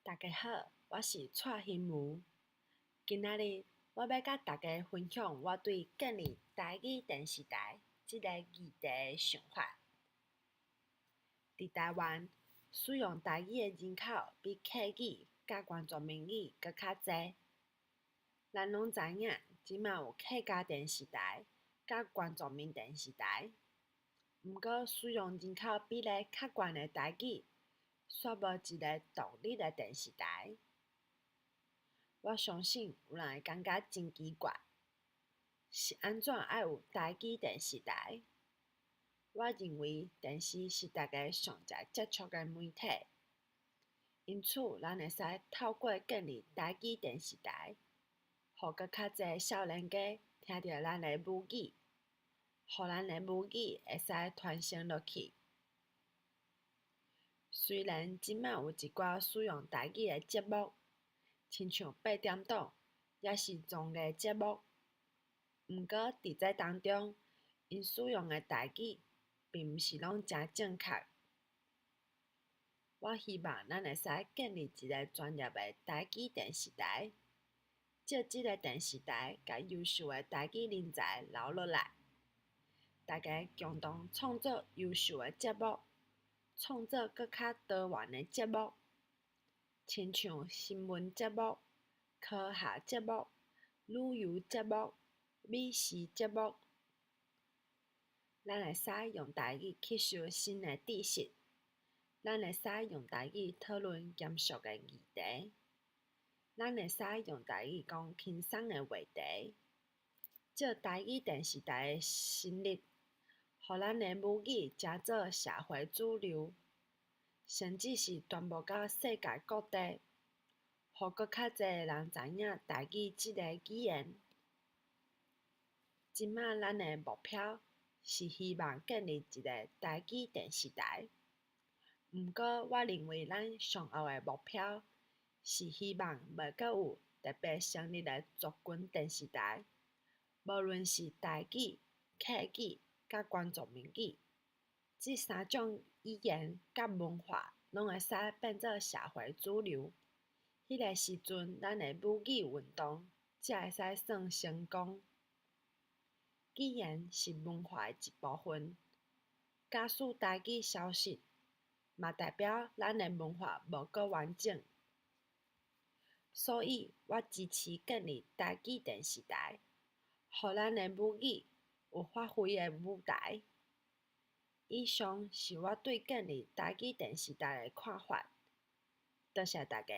大家好，我是蔡欣如。今仔日我要甲大家分享我对建立台语电视台这个议题的想法。伫台湾，使用台语的人口比客语甲原住民语搁较侪。咱拢知影，即卖有客家电视台甲原住民电视台，毋过使用人口比例较悬的台语，却无一个独立的电视台。我相信有人会感觉真奇怪，是安怎爱有台语电视台？我认为电视是大家上常接触的媒体，因此咱会使透过建立台语电视台，互搁较侪少年家听到咱的母语，互咱的母语会使传承落去。虽然即卖有一寡使用台语的节目，亲像8点档，也是综艺节目，毋过伫这当中，因使用的台语并毋是拢真正确。我希望咱会使建立一个专业的台语电视台，借即个电视台，甲优秀的台语人才留落来，大家共同创作优秀的节目，创作搁较多元的节目，亲像新闻节目、科学节目、旅游节目、美食节目。咱会使用台语吸收新的知识，咱会使用台语讨论严肃的议题，咱会使用台语讲轻松的话题。借台语电视台的成立，互咱的母语成做社会主流，甚至是传播到世界各地，互搁较侪人知影台语即个语言。即卖咱的目标是希望建立一个台语电视台，毋过我认为咱上后的目标是希望袂阁有特别成立的族群电视台，无论是台语、客语甲原住民语，这三种语言甲文化拢会使变做社会主流。迄个时阵，咱的母语运动才会使算成功。语言是文化的一部分，假使台语消失，嘛代表咱的文化无够完整。所以我支持建立台语电视台，互咱的母语有发挥的舞台。以上是我对建立台语电视台的看法，多谢大家。